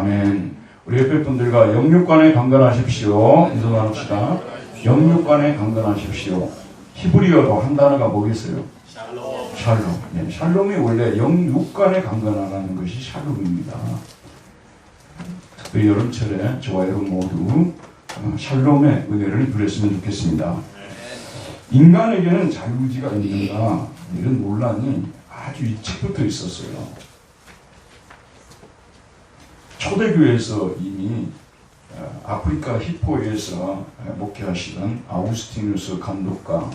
아멘. 우리 옆에 분들과 영육간에 강건하십시오. 인사 나눕시다. 영육간에 강건하십시오. 히브리어로 한 단어가 뭐겠어요? 샬롬. 네, 샬롬이 원래 영육간에 강건하라는 것이 샬롬입니다. 특별히 여름철에 저와 여러분 모두 샬롬의 은혜를 누렸으면 좋겠습니다. 인간에게는 자유의지가 있는가, 이런 논란이 아주 일찍부터 있었어요. 초대교회에서 이미 아프리카 히포에서 목회하시던 아우구스티누스 감독과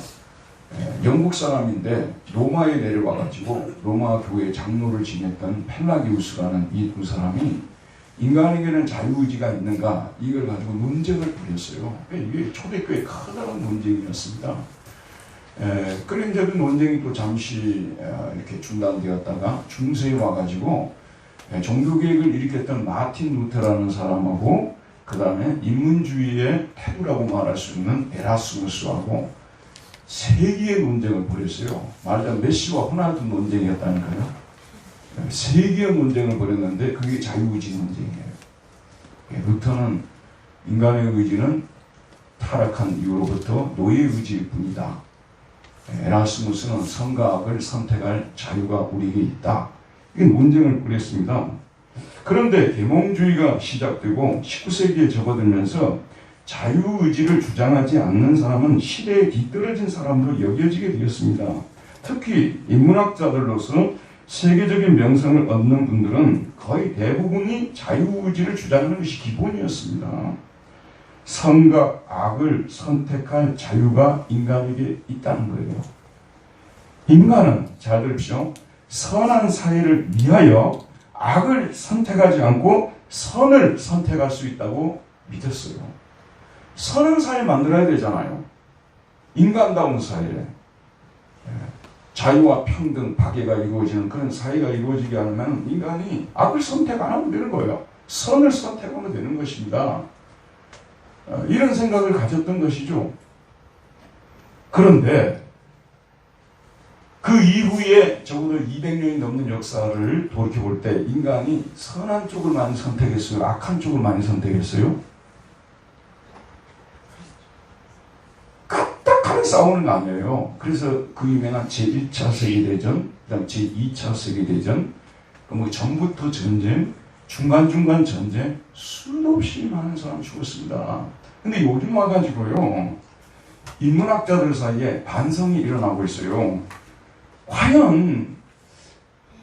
영국 사람인데 로마에 내려와가지고 로마 교회 장로를 지냈던 펠라기우스라는 이 두 사람이 인간에게는 자유의지가 있는가, 이걸 가지고 논쟁을 벌였어요. 이게 초대교회의 커다란 논쟁이었습니다. 그런데 그 논쟁이 또 잠시 이렇게 중단되었다가 중세에 와가지고 종교개혁을 일으켰던 마틴 루터라는 사람하고, 그 다음에 인문주의의 태구라고 말할 수 있는 에라스무스하고 세기의 논쟁을 벌였어요. 말하자면 메시와 호날두 논쟁이었다니까요. 세기의 논쟁을 벌였는데 그게 자유의지 논쟁이에요. 루터는 인간의 의지는 타락한 이후로부터 노예의 의지일 뿐이다. 에라스무스는 선과 악을 선택할 자유가 우리에게 있다. 이게 논쟁을 벌였습니다. 그런데 계몽주의가 시작되고 19세기에 접어들면서 자유의지를 주장하지 않는 사람은 시대에 뒤떨어진 사람으로 여겨지게 되었습니다. 특히 인문학자들로서 세계적인 명성을 얻는 분들은 거의 대부분이 자유의지를 주장하는 것이 기본이었습니다. 선과 악을 선택할 자유가 인간에게 있다는 거예요. 인간은, 잘 들으십시오, 선한 사회를 위하여 악을 선택하지 않고 선을 선택할 수 있다고 믿었어요. 선한 사회 만들어야 되잖아요. 인간다운 사회, 자유와 평등, 박애가 이루어지는 그런 사회가 이루어지게 하려면 인간이 악을 선택 안 하면 되는 거예요. 선을 선택하면 되는 것입니다. 이런 생각을 가졌던 것이죠. 그런데 그 이후에 적어도 200년이 넘는 역사를 돌이켜볼 때 인간이 선한 쪽을 많이 선택했어요? 악한 쪽을 많이 선택했어요? 딱딱하게 싸우는 거 아니에요. 그래서 그 유명한 제1차 세계대전, 그 다음 제2차 세계대전, 뭐 전부터 전쟁, 중간중간 전쟁, 수도 없이 많은 사람이 죽었습니다. 근데 요즘 와가지고요, 인문학자들 사이에 반성이 일어나고 있어요. 과연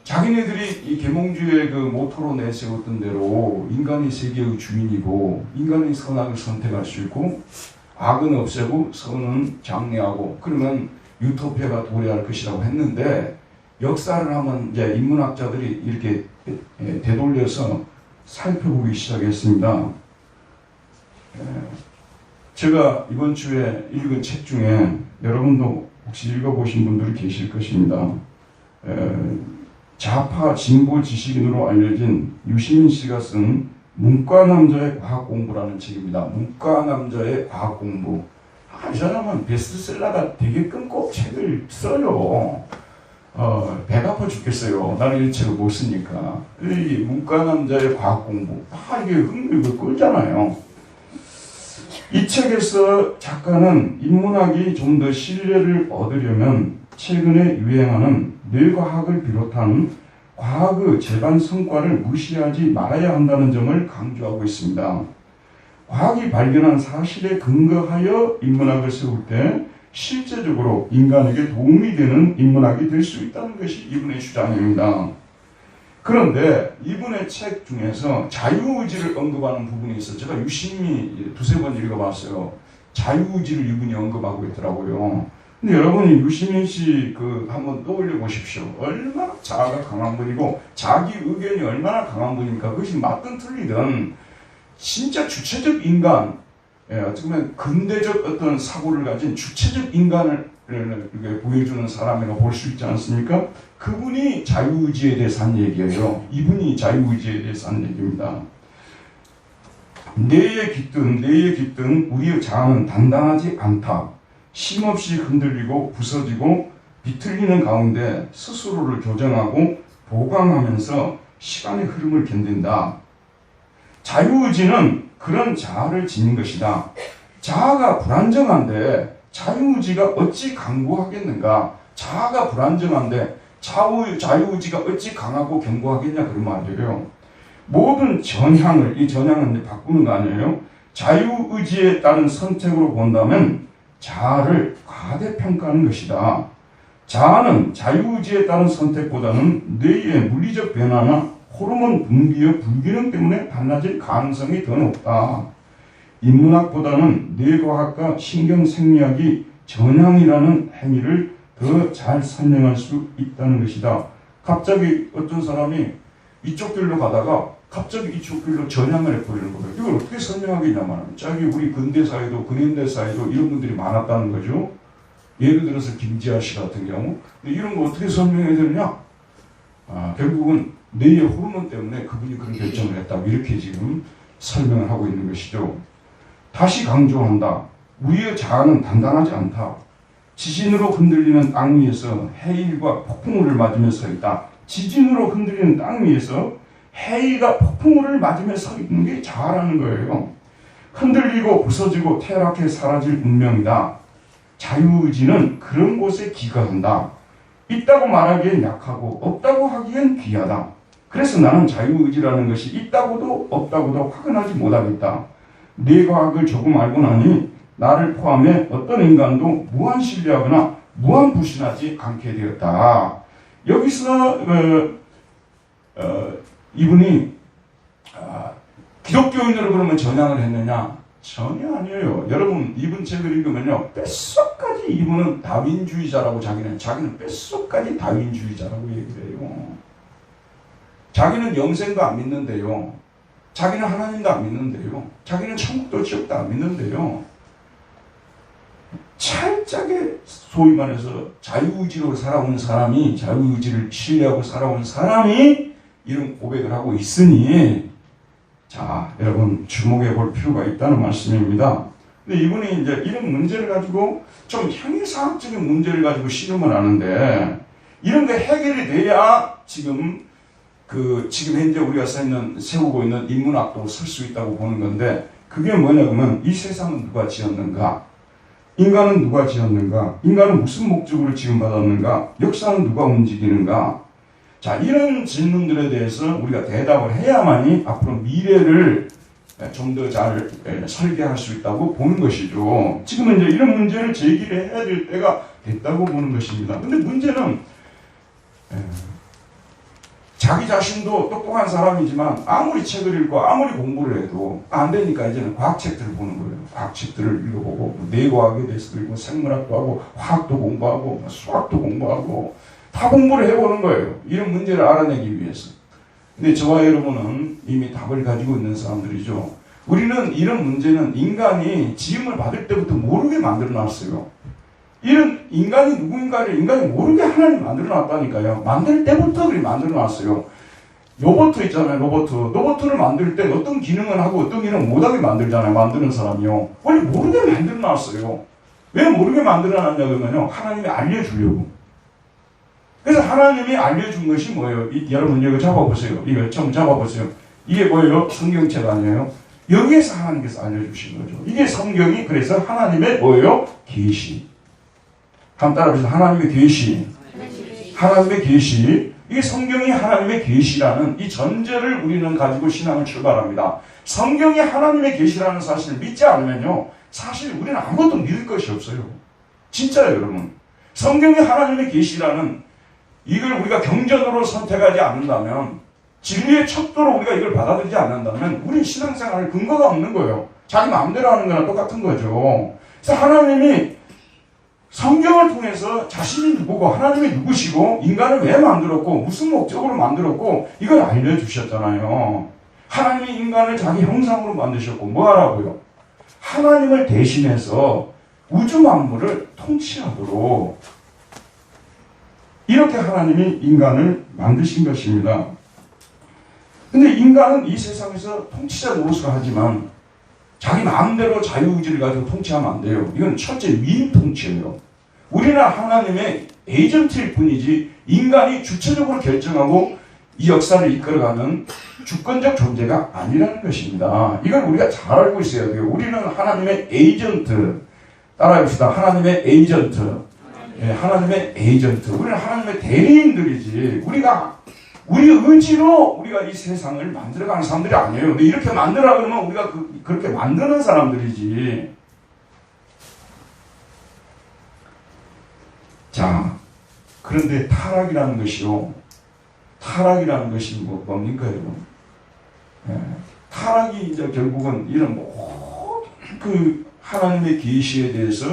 자기네들이 이 계몽주의의 그 모토로 내세웠던 대로 인간이 세계의 주인이고 인간이 선악을 선택할 수 있고 악은 없애고 선은 장려하고 그러면 유토피아가 도래할 것이라고 했는데, 역사를 한번 이제 인문학자들이 이렇게 되돌려서 살펴보기 시작했습니다. 제가 이번 주에 읽은 책 중에 여러분도 혹시 읽어보신 분들이 계실 것입니다. 좌파 진보 지식인으로 알려진 유시민 씨가 쓴 문과남자의 과학공부라는 책입니다. 문과남자의 과학공부. 이 사람은 베스트셀러가 되게 끊고 책을 써요. 배가 아파 죽겠어요. 나는 이 책을 못 쓰니까. 이 문과남자의 과학공부. 이게 흥미를 끌잖아요. 이 책에서 작가는 인문학이 좀 더 신뢰를 얻으려면 최근에 유행하는 뇌과학을 비롯한 과학의 재반 성과를 무시하지 말아야 한다는 점을 강조하고 있습니다. 과학이 발견한 사실에 근거하여 인문학을 세울 때 실제적으로 인간에게 도움이 되는 인문학이 될 수 있다는 것이 이분의 주장입니다. 그런데 이분의 책 중에서 자유의지를 언급하는 부분이 있어요. 제가 유심히 두세 번 읽어봤어요. 자유의지를 이분이 언급하고 있더라고요. 근데 여러분이 유시민 씨 한번 떠올려 보십시오. 얼마나 자아가 강한 분이고 자기 의견이 얼마나 강한 분입니까? 그것이 맞든 틀리든 진짜 주체적 인간, 어떻게 보면 근대적 어떤 사고를 가진 주체적 인간을 보여주는 사람이라고 볼 수 있지 않습니까? 그분이 자유의지에 대해서 한 얘기예요. 이분이 자유의지에 대해서 한 얘기입니다. 뇌에 깃든 우리의 자아는 단단하지 않다. 쉼없이 흔들리고 부서지고 비틀리는 가운데 스스로를 교정하고 보강하면서 시간의 흐름을 견딘다. 자유의지는 그런 자아를 지닌 것이다. 자아가 불안정한데 자유의지가 어찌 강구하겠는가? 자아가 불안정한데 자유의지가 어찌 강하고 견고하겠냐 그런 말이에요. 모든 전향을, 이 전향은 바꾸는 거 아니에요? 자유의지에 따른 선택으로 본다면 자아를 과대평가하는 것이다. 자아는 자유의지에 따른 선택보다는 뇌의 물리적 변화나 호르몬 분비의 불균형 때문에 달라질 가능성이 더 높다. 인문학보다는 뇌과학과 신경생리학이 전향이라는 행위를 더 잘 설명할 수 있다는 것이다. 갑자기 어떤 사람이 이쪽 길로 가다가 갑자기 이쪽 길로 전향을 해버리는 거예요. 이걸 어떻게 설명하겠냐면, 자기 우리 근대사에도 근현대사에도 이런 분들이 많았다는 거죠. 예를 들어서 김지아 씨 같은 경우. 이런 거 어떻게 설명해야 되느냐? 결국은 뇌의 호르몬 때문에 그분이 그런 결정을 했다. 이렇게 지금 설명을 하고 있는 것이죠. 다시 강조한다. 우리의 자아는 단단하지 않다. 지진으로 흔들리는 땅 위에서 해일과 폭풍우를 맞으며 서 있다. 지진으로 흔들리는 땅 위에서 해일과 폭풍우를 맞으며 서 있는 게 자아라는 거예요. 흔들리고 부서지고 퇴락해 사라질 운명이다. 자유의지는 그런 곳에 기거한다. 있다고 말하기엔 약하고 없다고 하기엔 귀하다. 그래서 나는 자유의지라는 것이 있다고도 없다고도 확언하지 못하겠다. 뇌과학을 조금 알고 나니 나를 포함해 어떤 인간도 무한 신뢰하거나 무한 불신하지 않게 되었다. 여기서 이분이 기독교인으로 그러면 전향을 했느냐? 전혀 아니에요. 여러분 이분 책을 읽으면요, 뼛속까지 이분은 다윈주의자라고 자기는 뼛속까지 다윈주의자라고 얘기를 해요. 자기는 영생도 안 믿는데요. 자기는 하나님도 안 믿는데요. 자기는 천국도 지옥도 안 믿는데요. 찰짝에 소위 말해서 자유의지로 살아온 사람이, 자유의지를 신뢰하고 살아온 사람이 이런 고백을 하고 있으니, 자, 여러분 주목해 볼 필요가 있다는 말씀입니다. 근데 이분이 이제 이런 문제를 가지고 좀 형이사학적인 문제를 가지고 씨름을 하는데, 이런 게 해결이 돼야 지금 현재 우리가 세우고 있는 인문학도 설 수 있다고 보는 건데, 그게 뭐냐면 이 세상은 누가 지었는가? 인간은 누가 지었는가? 인간은 무슨 목적으로 지음받았는가? 역사는 누가 움직이는가? 자, 이런 질문들에 대해서 우리가 대답을 해야만이 앞으로 미래를 좀 더 잘 설계할 수 있다고 보는 것이죠. 지금은 이제 이런 문제를 제기를 해야 될 때가 됐다고 보는 것입니다. 근데 문제는 자기 자신도 똑똑한 사람이지만 아무리 책을 읽고 아무리 공부를 해도 안 되니까 이제는 과학책들을 보는 거예요. 과학책들을 읽어보고 뇌과학에 대해서도 읽고 생물학도 하고 화학도 공부하고 수학도 공부하고 다 공부를 해보는 거예요. 이런 문제를 알아내기 위해서. 근데 저와 여러분은 이미 답을 가지고 있는 사람들이죠. 우리는 이런 문제는 인간이 지음을 받을 때부터 모르게 만들어놨어요. 이런 인간이 누구인가를 인간이 모르게 하나님 만들어놨다니까요. 만들 때부터 그렇게 만들어놨어요. 로봇 있잖아요. 로봇을 만들 때 어떤 기능을 하고 어떤 기능을 못하게 만들잖아요. 만드는 사람이요. 원래 모르게 만들어놨어요. 왜 모르게 만들어놨냐 그러면요, 하나님이 알려주려고. 그래서 하나님이 알려준 것이 뭐예요? 여러분 이거 잡아보세요. 이거 좀 잡아보세요. 이게 뭐예요? 성경책 아니에요? 여기에서 하나님께서 알려주신 거죠. 이게 성경이 그래서 하나님의 뭐예요? 계시. 한번 따라해보세요. 하나님의 계시. 하나님의 계시. 이게 성경이 하나님의 계시라는 이 전제를 우리는 가지고 신앙을 출발합니다. 성경이 하나님의 계시라는 사실을 믿지 않으면요, 사실 우리는 아무것도 믿을 것이 없어요. 진짜요, 여러분. 성경이 하나님의 계시라는 이걸 우리가 경전으로 선택하지 않는다면, 진리의 척도로 우리가 이걸 받아들이지 않는다면 우리 신앙생활에 근거가 없는 거예요. 자기 마음대로 하는 거나 똑같은 거죠. 그래서 하나님이 성경을 통해서 자신이 누구고 하나님이 누구시고 인간을 왜 만들었고 무슨 목적으로 만들었고 이걸 알려주셨잖아요. 하나님이 인간을 자기 형상으로 만드셨고 뭐 하라고요? 하나님을 대신해서 우주 만물을 통치하도록 이렇게 하나님이 인간을 만드신 것입니다. 근데 인간은 이 세상에서 통치자 노릇을 하지만 자기 마음대로 자유의지를 가지고 통치하면 안 돼요. 이건 첫째 위임 통치예요. 우리는 하나님의 에이전트일 뿐이지 인간이 주체적으로 결정하고 이 역사를 이끌어가는 주권적 존재가 아니라는 것입니다. 이걸 우리가 잘 알고 있어야 돼요. 우리는 하나님의 에이전트, 따라해봅시다. 하나님의 에이전트. 예, 하나님의 에이전트. 우리는 하나님의 대리인들이지. 우리 의지로 우리가 이 세상을 만들어가는 사람들이 아니에요. 근데 이렇게 만들어 그러면 우리가 그렇게 만드는 사람들이지. 자, 그런데 타락이라는 것이요. 타락이라는 것이 뭡니까, 여러분? 예, 타락이 이제 결국은 이런 모든 하나님의 계시에 대해서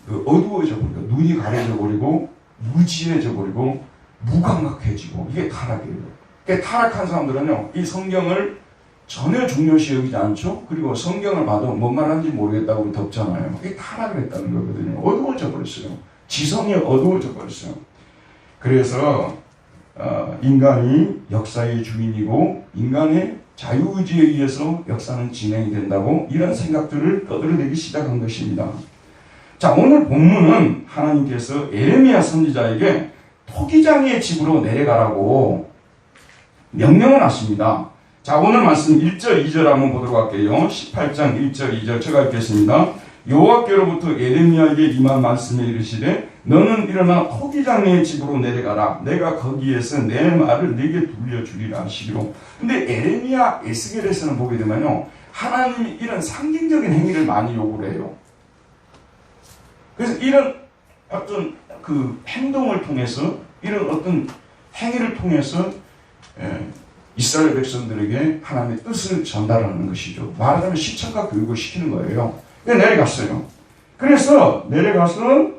어두워져 버리고, 눈이 가려져 버리고, 무지해져 버리고, 무감각해지고, 이게 타락이에요. 그러니까 타락한 사람들은요, 이 성경을 전혀 중요시 여기지 않죠? 그리고 성경을 봐도 뭔 말하는지 모르겠다고 덮잖아요. 이게 타락을 했다는 거거든요. 어두워져 버렸어요. 지성이 어두워져 버렸어요. 그래서 인간이 역사의 주인이고 인간의 자유의지에 의해서 역사는 진행이 된다고 이런 생각들을 떠들어내기 시작한 것입니다. 자, 오늘 본문은 하나님께서 예레미야 선지자에게 토기장의 집으로 내려가라고 명령을 하십니다. 자, 오늘 말씀 1절, 2절 한번 보도록 할게요. 18장 1절, 2절 제가 읽겠습니다. 여호와께로부터 예레미야에게 임한 말씀에 이르시되 너는 일어나 토기장의 집으로 내려가라. 내가 거기에서 내 말을 네게 들려주리라 하시기로. 근데 예레미야 에스겔에서는 보게 되면요, 하나님이 이런 상징적인 행위를 많이 요구를 해요. 그래서 이런 어떤 행동을 통해서, 이런 어떤 행위를 통해서 이스라엘 백성들에게 하나님의 뜻을 전달하는 것이죠. 말하자면 시청과 교육을 시키는 거예요. 내려갔어요. 그래서 내려가서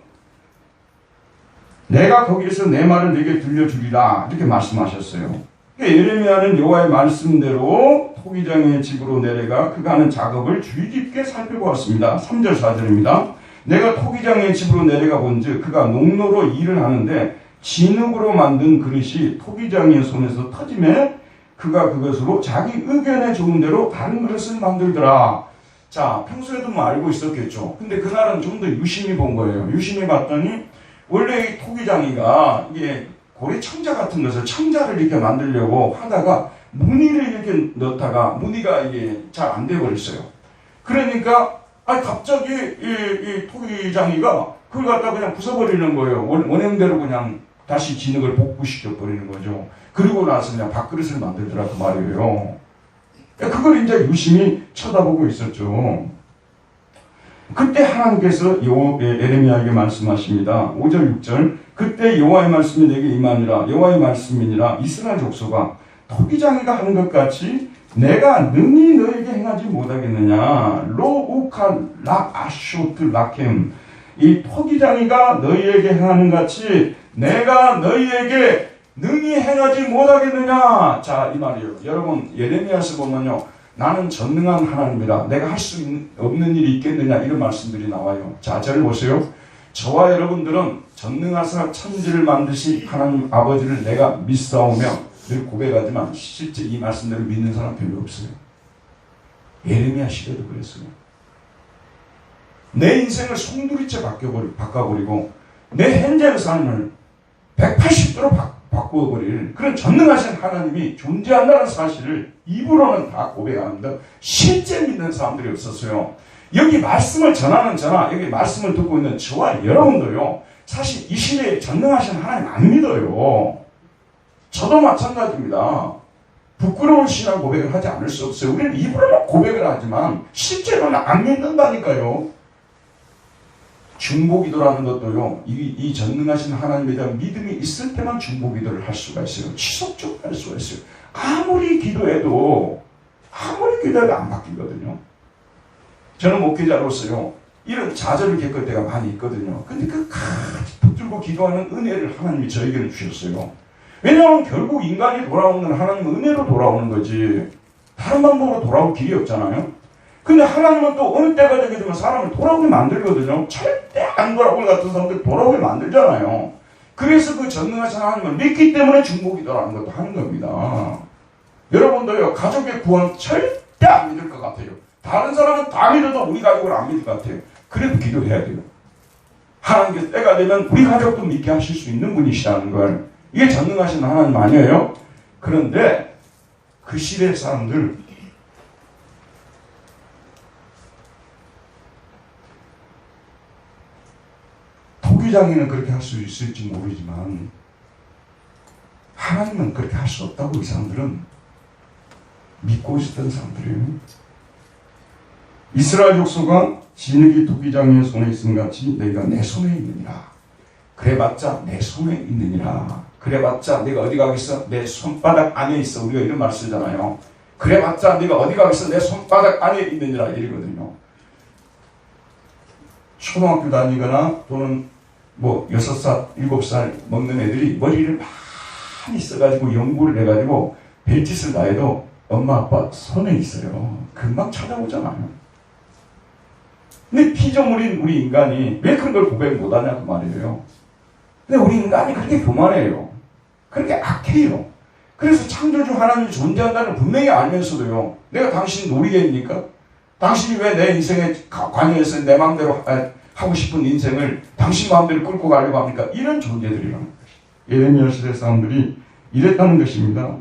내가 거기에서 내 말을 네게 들려주리라 이렇게 말씀하셨어요. 예레미야는 여호와의 말씀대로 토기장의 집으로 내려가 그가 하는 작업을 주의 깊게 살펴보았습니다. 3절 4절입니다. 내가 토기장의 집으로 내려가 본즉 그가 농로로 일을 하는데 진흙으로 만든 그릇이 토기장의 손에서 터지매 그가 그것으로 자기 의견에 좋은 대로 다른 그릇을 만들더라. 자, 평소에도 뭐 알고 있었겠죠. 근데 그날은 좀 더 유심히 본 거예요. 유심히 봤더니 원래 이 토기장이가 이게 고래 청자 같은 것을 청자를 이렇게 만들려고 하다가 무늬를 이렇게 넣다가 무늬가 이게 잘 안 돼 버렸어요. 그러니까 갑자기 이 토기장이가 그걸 갖다 그냥 부숴버리는 거예요. 원형대로 그냥 다시 진흙을 복구시켜 버리는 거죠. 그리고 나서 그냥 밥그릇을 만들더라 그 말이에요. 그걸 이제 유심히 쳐다보고 있었죠. 그때 하나님께서 예레미야에게 말씀하십니다. 5절 6절 그때 여호와의 말씀이 내게 임하니라. 여호와의 말씀이니라. 이스라엘 족속아 토기장이가 하는 것 같이 내가 능히 너에게 행하지 못하겠느냐. 로우카 라 아쇼트 라켐 이 토기장이가 너희에게 행하는 같이 내가 너희에게 능히 행하지 못하겠느냐. 자, 이 말이에요. 여러분 예레미야서 보면요, 나는 전능한 하나님이라 내가 할 수 없는 일이 있겠느냐 이런 말씀들이 나와요. 자, 저를 보세요. 저와 여러분들은 전능하사 천지를 만드신 하나님 아버지를 내가 믿사오며 늘 고백하지만 실제 이 말씀대로 믿는 사람 별로 없어요. 예레미야 시대도 그랬어요. 내 인생을 송두리째 바꿔버리고 내 현재의 삶을 180도로 바꾸어버릴 그런 전능하신 하나님이 존재한다는 사실을 입으로는 다 고백하는데 실제 믿는 사람들이 없었어요. 여기 말씀을 전하는 저나 여기 말씀을 듣고 있는 저와 여러분도요, 사실 이 시대에 전능하신 하나님 안 믿어요. 저도 마찬가지입니다. 부끄러운 신앙 고백을 하지 않을 수 없어요. 우리는 입으로만 고백을 하지만 실제로는 안 믿는다니까요. 중보기도라는 것도요, 이 전능하신 하나님에 대한 믿음이 있을 때만 중보기도를 할 수가 있어요. 지속적으로 할 수가 있어요. 아무리 기도해도 안 바뀌거든요. 저는 목회자로서요, 이런 좌절을 겪을 때가 많이 있거든요. 근데 같이 붙들고 기도하는 은혜를 하나님이 저에게는 주셨어요. 왜냐하면 결국 인간이 돌아오는 하나님은 은혜로 돌아오는 거지 다른 방법으로 돌아올 길이 없잖아요. 근데 하나님은 또 어느 때가 되게 되면 사람을 돌아오게 만들거든요. 절대 안 돌아올 같은 사람들 돌아오게 만들잖아요. 그래서 그 전능하신 하나님을 믿기 때문에 중보기도라는 것도 하는 겁니다. 여러분도요, 가족의 구원 절대 안 믿을 것 같아요. 다른 사람은 다 믿어도 우리 가족을 안 믿을 것 같아요. 그래도 기도해야 돼요. 하나님께서 때가 되면 우리 가족도 믿게 하실 수 있는 분이시라는 걸. 이게 전능하신 하나님 아니에요? 그런데 그 시대 사람들 토기장에는 그렇게 할 수 있을지 모르지만 하나님은 그렇게 할 수 없다고 이 사람들은 믿고 있었던 사람들이에요. 이스라엘 족속아 진흙이 토기장의 손에 있음 같이 너희가 내 손에 있느니라. 그래봤자 내 손에 있느니라. 그래봤자 내가 어디 가겠어? 내 손바닥 안에 있어. 우리가 이런 말 쓰잖아요. 그래봤자 내가 어디 가겠어? 내 손바닥 안에 있느니라 이러거든요. 초등학교 다니거나 또는 뭐 6살, 7살 먹는 애들이 머리를 많이 써가지고 연구를 해가지고 별짓을 다 해도 엄마 아빠 손에 있어요. 금방 찾아오잖아요. 근데 피조물인 우리 인간이 왜 그런 걸 고백 못하냐 그 말이에요. 근데 우리 인간이 그렇게 교만해요. 그렇게 악해요. 그래서 창조주 하나님이 존재한다는 걸 분명히 알면서도요. 내가 당신 놀이개입니까? 당신이 왜 내 인생에 관여해서 내 마음대로 하고 싶은 인생을 당신 마음대로 끌고 가려고 합니까? 이런 존재들이라는 것이죠. 예레미야 시대 사람들이 이랬다는 것입니다.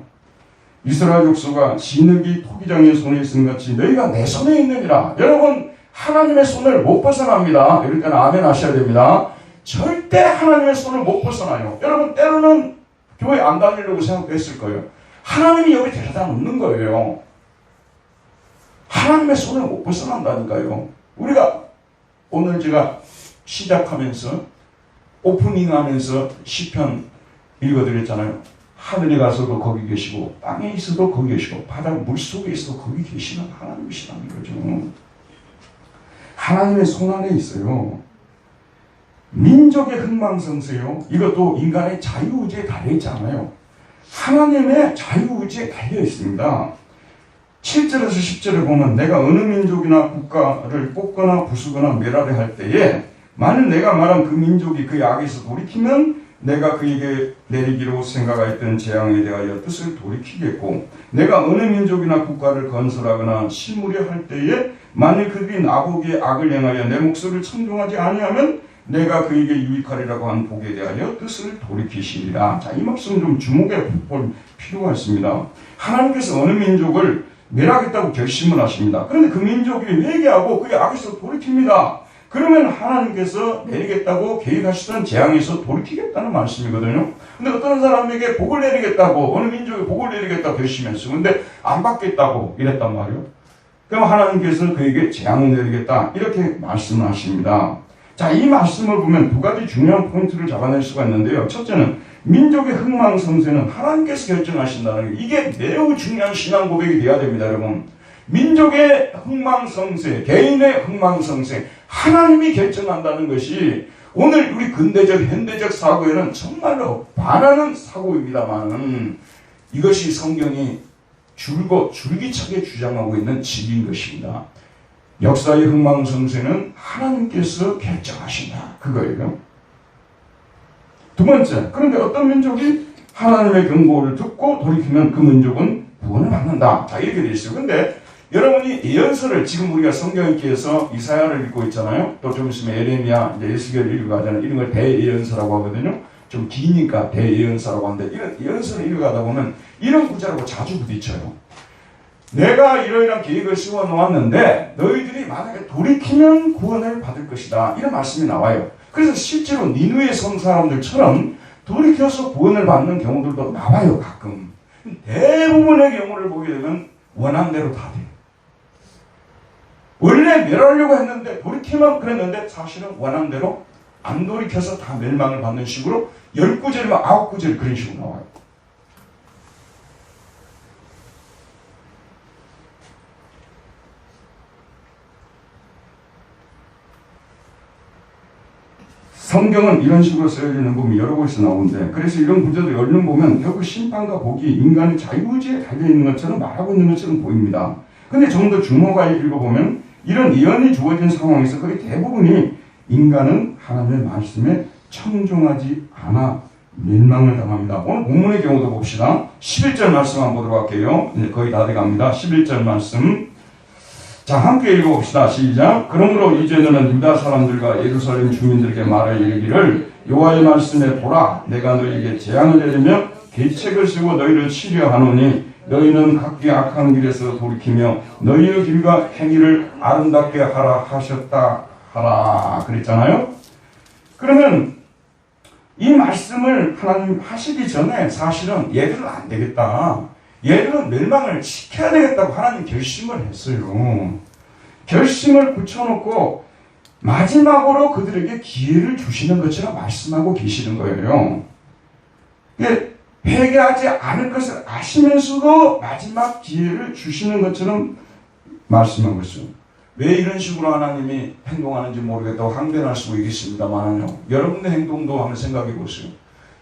이스라엘 족속아 진흙이 토기장의 손에 있음 같이 너희가 내 손에 있느니라. 여러분 하나님의 손을 못 벗어납니다. 이럴 때는 아멘 하셔야 됩니다. 절대 하나님의 손을 못 벗어나요. 여러분 때로는 교회 안 다니려고 생각했을 거예요. 하나님이 여기 데려다 놓는 거예요. 하나님의 손을 못 벗어난다니까요. 우리가 오늘 제가 시작하면서 오프닝 하면서 시편 읽어드렸잖아요. 하늘에 가서도 거기 계시고 땅에 있어도 거기 계시고 바다 물속에 있어도 거기 계시는 하나님이시라는 거죠. 하나님의 손 안에 있어요. 민족의 흥망성쇠요. 이것도 인간의 자유의지에 달려있잖아요. 하나님의 자유의지에 달려 있습니다. 7절에서 10절에 보면 내가 어느 민족이나 국가를 뽑거나 부수거나 멸하려 할 때에 만일 내가 말한 그 민족이 그 악에서 돌이키면 내가 그에게 내리기로 생각하였던 재앙에 대하여 뜻을 돌이키겠고 내가 어느 민족이나 국가를 건설하거나 심으려 할 때에 만일 그들이 나보기에 악을 행하여 내 목소리를 청종하지 아니하면 내가 그에게 유익하리라고 한 복에 대하여 뜻을 돌이키시리라. 자, 이 말씀 좀 주목해 볼 필요가 있습니다. 하나님께서 어느 민족을 멸하겠다고 결심을 하십니다. 그런데 그 민족이 회개하고 그의 악에서 돌이킵니다. 그러면 하나님께서 내리겠다고 계획하시던 재앙에서 돌이키겠다는 말씀이거든요. 근데 어떤 사람에게 복을 내리겠다고 어느 민족에 복을 내리겠다고 결심했어요. 근데 안 받겠다고 이랬단 말이에요. 그럼 하나님께서 그에게 재앙을 내리겠다 이렇게 말씀을 하십니다. 자, 이 말씀을 보면 두 가지 중요한 포인트를 잡아낼 수가 있는데요. 첫째는 민족의 흥망성쇠는 하나님께서 결정하신다는 게 이게 매우 중요한 신앙 고백이 되어야 됩니다. 여러분 민족의 흥망성쇠, 개인의 흥망성쇠 하나님이 결정한다는 것이 오늘 우리 근대적 현대적 사고에는 정말로 반하는 사고입니다만 이것이 성경이 줄곧 줄기차게 주장하고 있는 진리인 것입니다. 역사의 흥망성쇠는 하나님께서 결정하신다. 그거예요. 두 번째, 그런데 어떤 민족이 하나님의 경고를 듣고 돌이키면 그 민족은 구원을 받는다. 자, 이렇게 되어 있어요. 근데 여러분이 예언서를 지금 우리가 성경 읽기에서 이사야를 읽고 있잖아요. 또 좀 있으면 에레미야, 이제 에스겔을 읽고 가잖아요. 이런 걸 대예언서라고 하거든요. 좀 기니까 대예언서라고 하는데 이런 예언서를 읽어가다 보면 이런 구절하고 자주 부딪혀요. 내가 이러이러한 계획을 세워놓았는데 너희들이 만약에 돌이키면 구원을 받을 것이다. 이런 말씀이 나와요. 그래서 실제로 니느웨 성 사람들처럼 돌이켜서 구원을 받는 경우들도 나와요. 가끔. 대부분의 경우를 보게 되면 원한대로 다 돼요. 원래 멸하려고 했는데 돌이키면 그랬는데 사실은 원한대로 안 돌이켜서 다 멸망을 받는 식으로 10구절이면 9구절 그런 식으로 나와요. 성경은 이런 식으로 쓰여지는 부분이 여러 곳에서 나오는데 그래서 이런 구절을 얼른 보면 결국 심판과 복이 인간의 자유의지에 달려있는 것처럼 말하고 있는 것처럼 보입니다. 근데 좀 더 주목하여 읽어보면 이런 예언이 주어진 상황에서 거의 대부분이 인간은 하나님의 말씀에 청종하지 않아 멸망을 당합니다. 오늘 본문의 경우도 봅시다. 11절 말씀 한번 보도록 할게요. 이제 거의 다 돼갑니다. 11절 말씀. 자, 함께 읽어봅시다. 시작. 그러므로 이제 너는 유다 사람들과 예루살렘 주민들에게 말하여 이르기를 여호와의 말씀에 보라 내가 너희에게 재앙을 내리며 계책을 세워 너희를 치려하노니 너희는 각기 악한 길에서 돌이키며 너희의 길과 행위를 아름답게 하라 하셨다 하라 그랬잖아요. 그러면 이 말씀을 하나님 하시기 전에 사실은 얘들은 안 되겠다, 얘들은 멸망을 시켜야 되겠다고 하나님 결심을 했어요. 결심을 굳혀놓고 마지막으로 그들에게 기회를 주시는 것처럼 말씀하고 계시는 거예요. 회개하지 않을 것을 아시면서도 마지막 기회를 주시는 것처럼 말씀하고 있어요. 왜 이런 식으로 하나님이 행동하는지 모르겠다고 항변할 수 있겠습니다만요. 여러분의 행동도 한번 생각해 보세요.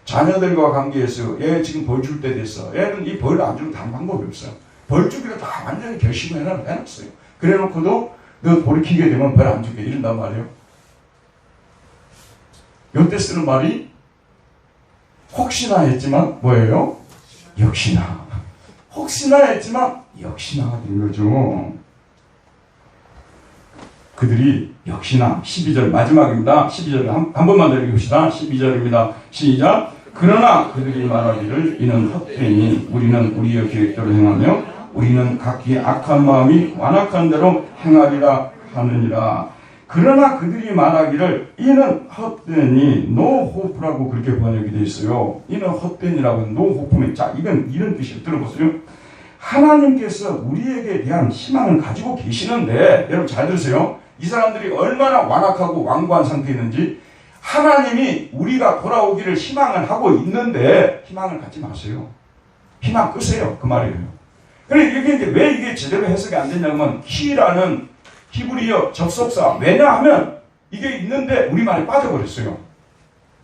자녀들과 관계에서 얘 지금 벌 줄 때 됐어. 얘는 이 벌을 안 주는 단 방법이 없어요. 벌 주기로 다 완전히 결심을 해놨어요. 그래 놓고도 너 돌이키게 되면 벌 안 줄게 이런단 말이에요. 요때 쓰는 말이 혹시나 했지만 뭐예요? 역시나. 혹시나 했지만 역시나 된 거죠. 그들이 역시나 12절 마지막입니다. 12절 한 번만 더 읽읍시다. 12절입니다. 시작. 그러나 그들이 말하기를 이는 헛되니 우리는 우리의 계획대로 행하며 우리는 각기 악한 마음이 완악한 대로 행하리라 하느니라. 그러나 그들이 말하기를 이는 헛되니 no hope라고 그렇게 번역이 되어 있어요. 이는 헛되니라고 no hope면 자 이건 이런 뜻이에요. 들어보세요. 하나님께서 우리에게 대한 희망을 가지고 계시는데 여러분 잘 들으세요. 이 사람들이 얼마나 완악하고 완고한 상태에 있는지 하나님이 우리가 돌아오기를 희망을 하고 있는데 희망을 갖지 마세요. 희망 끄세요. 그 말이에요. 그래 이게 이제 왜 이게 제대로 해석이 안 되냐면 키라는 히브리어 접속사 왜냐하면 이게 있는데 우리말에 빠져버렸어요.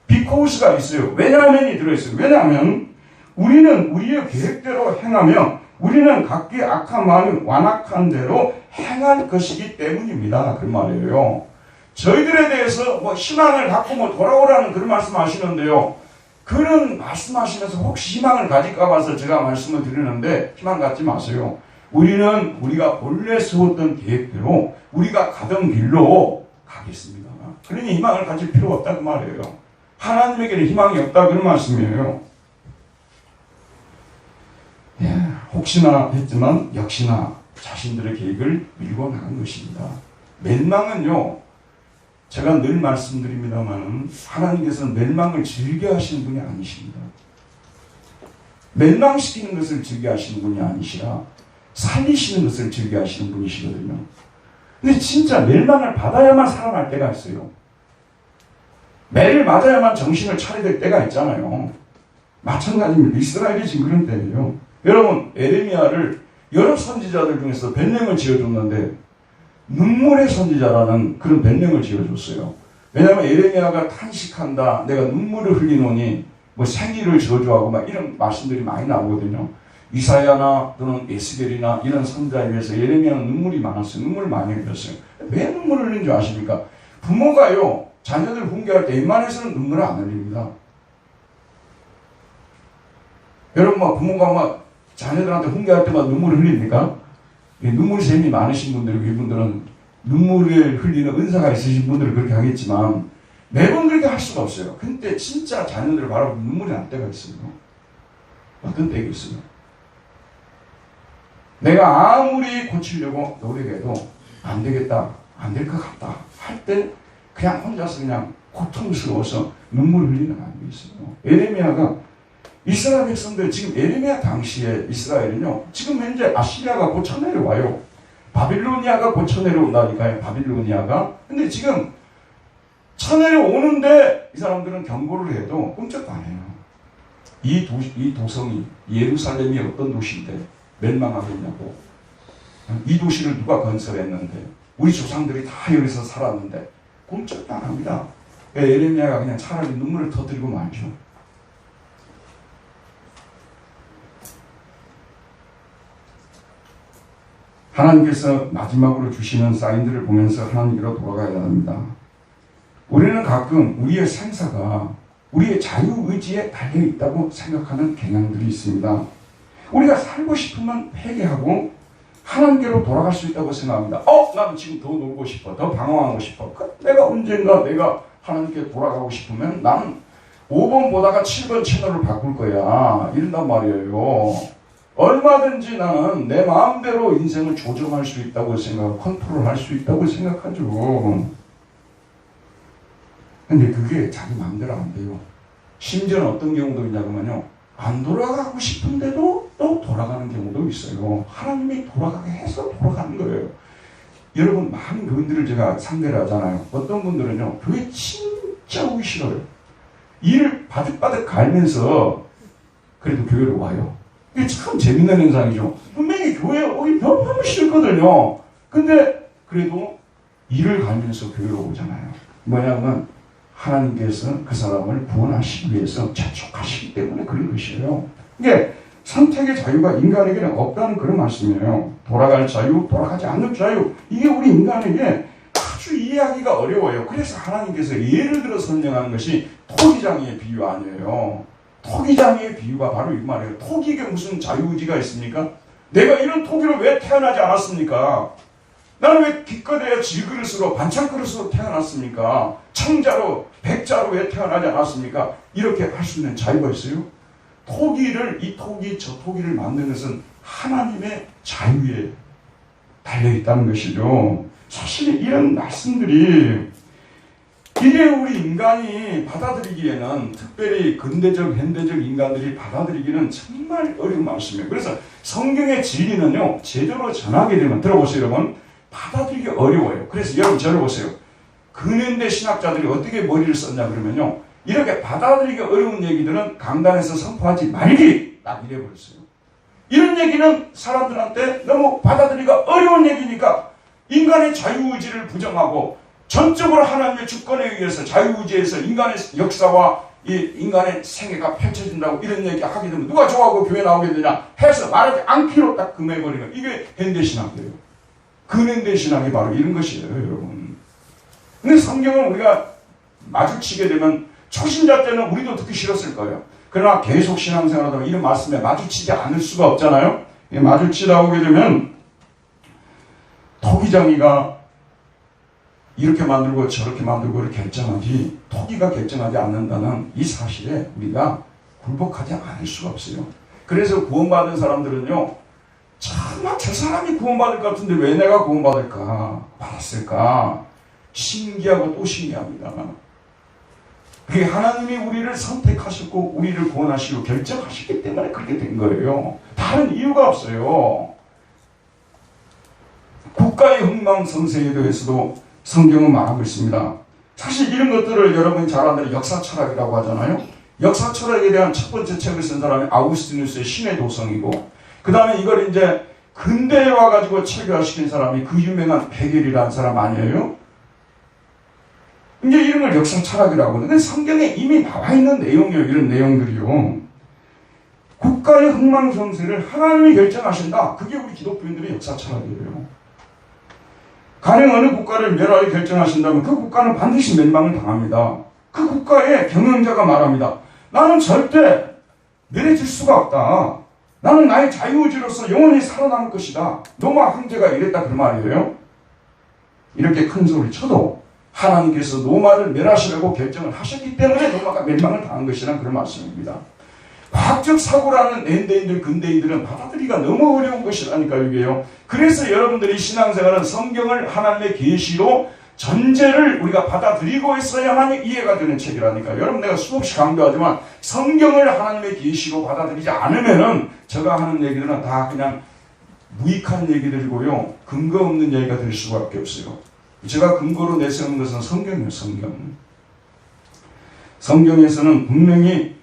because가 있어요. 왜냐하면이 들어있어요. 왜냐하면 우리는 우리의 계획대로 행하며 우리는 각기 악한 마음이 완악한 대로 행할 것이기 때문입니다. 그 말이에요. 저희들에 대해서 뭐 희망을 갖고 뭐 돌아오라는 그런 말씀 하시는데요. 그런 말씀하시면서 혹시 희망을 가질까 봐서 제가 말씀을 드리는데 희망 갖지 마세요. 우리는 우리가 본래 세웠던 계획대로 우리가 가던 길로 가겠습니다. 그러니 희망을 가질 필요가 없다 그 말이에요. 하나님에게는 희망이 없다 그런 말씀이에요. 예, 혹시나 했지만 역시나 자신들의 계획을 밀고 나간 것입니다. 멸망은요, 제가 늘 말씀드립니다만 하나님께서는 멸망을 즐겨 하시는 분이 아니십니다. 멸망시키는 것을 즐겨 하시는 분이 아니시라 살리시는 것을 즐겨 하시는 분이시거든요. 근데 진짜 멸망을 받아야만 살아날 때가 있어요. 매를 맞아야만 정신을 차려야 될 때가 있잖아요. 마찬가지입니다. 이스라엘이 지금 그런 때예요. 여러분 에레미야를 여러 선지자들 중에서 별명을 지어줬는데 눈물의 선지자라는 그런 별명을 지어줬어요. 왜냐하면 에레미야가 탄식한다, 내가 눈물을 흘리노니 뭐 생기를 저주하고 막 이런 말씀들이 많이 나오거든요. 이사야나 또는 에스겔이나 이런 선지자에 비해서 에레미야는 눈물이 많았어요. 눈물을 많이 흘렸어요. 왜 눈물을 흘린 줄 아십니까? 부모가요 자녀들 훈계할 때 웬만해서는 눈물을 안 흘립니다. 여러분 막 부모가 막 자녀들한테 훈계할 때마다 눈물을 흘립니까? 눈물샘이 많으신 분들, 이분들은 눈물을 흘리는 은사가 있으신 분들은 그렇게 하겠지만 매번 그렇게 할 수가 없어요. 근데 진짜 자녀들을 바라보고 눈물이 날 때가 있어요. 어떤 때가 있어요. 내가 아무리 고치려고 노력해도 안 되겠다, 안 될 것 같다 할 때 그냥 혼자서 그냥 고통스러워서 눈물을 흘리는 아이가 있어요. 에레미야가 이스라엘 백성들 지금 에레미야 당시에 이스라엘은요 지금 현재 아시리아가 곧 쳐내려와요. 바빌로니아가 곧 쳐내려온다니까요. 바빌로니아가. 근데 지금 쳐내려오는데 이 사람들은 경고를 해도 꼼짝도 안 해요. 이 도성이 예루살렘이 어떤 도시인데 멸망하겠냐고. 이 도시를 누가 건설했는데 우리 조상들이 다 여기서 살았는데 꼼짝도 안 합니다. 에레미야가 그냥 차라리 눈물을 터뜨리고 말죠. 하나님께서 마지막으로 주시는 사인들을 보면서 하나님께로 돌아가야 합니다. 우리는 가끔 우리의 생사가 우리의 자유의지에 달려있다고 생각하는 경향들이 있습니다. 우리가 살고 싶으면 회개하고 하나님께로 돌아갈 수 있다고 생각합니다. 나는 지금 더 놀고 싶어. 더 방황하고 싶어. 내가 언젠가 내가 하나님께 돌아가고 싶으면 나는 5번 보다가 7번 채널을 바꿀 거야. 이런단 말이에요. 얼마든지 나는 내 마음대로 인생을 조정할 수 있다고 컨트롤할 수 있다고 생각하죠. 근데 그게 자기 마음대로 안 돼요. 심지어는 어떤 경우도 있냐면요. 안 돌아가고 싶은데도 또 돌아가는 경우도 있어요. 하나님이 돌아가게 해서 돌아가는 거예요. 여러분, 많은 교인들을 제가 상대를 하잖아요. 어떤 분들은요, 교회 진짜 오기 싫어요. 일을 바득바득 갈면서 그래도 교회로 와요. 이게 참 재밌는 현상이죠. 분명히 교회에 오기 너무 싫거든요. 근데 그래도 일을 갈면서 교회로 오잖아요. 뭐냐면 하나님께서 그 사람을 구원하시기 위해서 재촉하시기 때문에 그런 것이에요. 이게 선택의 자유가 인간에게는 없다는 그런 말씀이에요. 돌아갈 자유, 돌아가지 않는 자유. 이게 우리 인간에게 아주 이해하기가 어려워요. 그래서 하나님께서 예를 들어 설명하는 것이 토기장이의 비유 아니에요. 토기장이의 비유가 바로 이 말이에요. 토기에 무슨 자유의지가 있습니까? 내가 이런 토기로 왜 태어나지 않았습니까? 나는 왜 기껏해야 질그릇으로 반찬그릇으로 태어났습니까? 청자로 백자로 왜 태어나지 않았습니까? 이렇게 할 수 있는 자유가 있어요? 이 토기 저 토기를 만드는 것은 하나님의 자유에 달려있다는 것이죠. 사실 이런 말씀들이 이게 우리 인간이 받아들이기에는, 특별히 근대적 현대적 인간들이 받아들이기는 정말 어려운 말씀이에요. 그래서 성경의 진리는요, 제대로 전하게 되면, 들어보세요 여러분, 받아들이기 어려워요. 그래서 여러분 저를 보세요. 근현대 신학자들이 어떻게 머리를 썼냐 그러면요, 이렇게 받아들이기 어려운 얘기들은 강단에서 선포하지 말기, 딱 이래버렸어요. 이런 얘기는 사람들한테 너무 받아들이기가 어려운 얘기니까 인간의 자유의지를 부정하고 전적으로 하나님의 주권에 의해서 자유의지에서 인간의 역사와 이 인간의 생애가 펼쳐진다고 이런 얘기 하게 되면 누가 좋아하고 교회 나오게 되냐 해서 말하지 않기로 딱 금해버리는, 이게 현대신학이에요. 근현대신학이 바로 이런 것이에요 여러분. 근데 성경은 우리가 마주치게 되면, 초신자 때는 우리도 듣기 싫었을 거예요. 그러나 계속 신앙생활하다 이런 말씀에 마주치지 않을 수가 없잖아요. 마주치다 오게 되면 토기장이가 이렇게 만들고 저렇게 만들고를 결정하지, 토기가 결정하지 않는다는 이 사실에 우리가 굴복하지 않을 수가 없어요. 그래서 구원받은 사람들은요, 정말 저 사람이 구원받을 것 같은데 왜 내가 구원받을까, 받았을까, 신기하고 또 신기합니다. 그게 하나님이 우리를 선택하셨고 우리를 구원하시고 결정하셨기 때문에 그렇게 된 거예요. 다른 이유가 없어요. 국가의 흥망성쇠에 대해서도 성경은 말하고 있습니다. 사실 이런 것들을 여러분이 잘 아는 역사 철학이라고 하잖아요. 역사 철학에 대한 첫 번째 책을 쓴 사람이 아우구스티누스의 신의 도성이고, 그 다음에 이걸 이제 근대에 와가지고 체계화시킨 사람이 그 유명한 헤겔이라는 사람 아니에요? 이제 이런 걸 역사 철학이라고 하는데 성경에 이미 나와 있는 내용이에요. 이런 내용들이요. 국가의 흥망성쇠를 하나님이 결정하신다. 그게 우리 기독교인들의 역사 철학이에요. 가령 어느 국가를 멸하게 결정하신다면 그 국가는 반드시 멸망을 당합니다. 그 국가의 경영자가 말합니다. 나는 절대 멸해질 수가 없다. 나는 나의 자유의지로서 영원히 살아남을 것이다. 로마 황제가 이랬다 그 말이에요. 이렇게 큰 소리 쳐도 하나님께서 로마를 멸하시라고 결정을 하셨기 때문에 로마가 멸망을 당한 것이라는 그런 말씀입니다. 과학적 사고라는 현대인들, 근대인들은 받아들이기가 너무 어려운 것이라니까요, 이게요. 그래서 여러분들이 신앙생활은 성경을 하나님의 계시로 전제를 우리가 받아들이고 있어야만 이해가 되는 책이라니까요. 여러분, 내가 수없이 강조하지만 성경을 하나님의 계시로 받아들이지 않으면은 제가 하는 얘기들은 다 그냥 무익한 얘기들이고요, 근거 없는 얘기가 될 수밖에 없어요. 제가 근거로 내세우는 것은 성경이에요, 성경. 성경에서는 분명히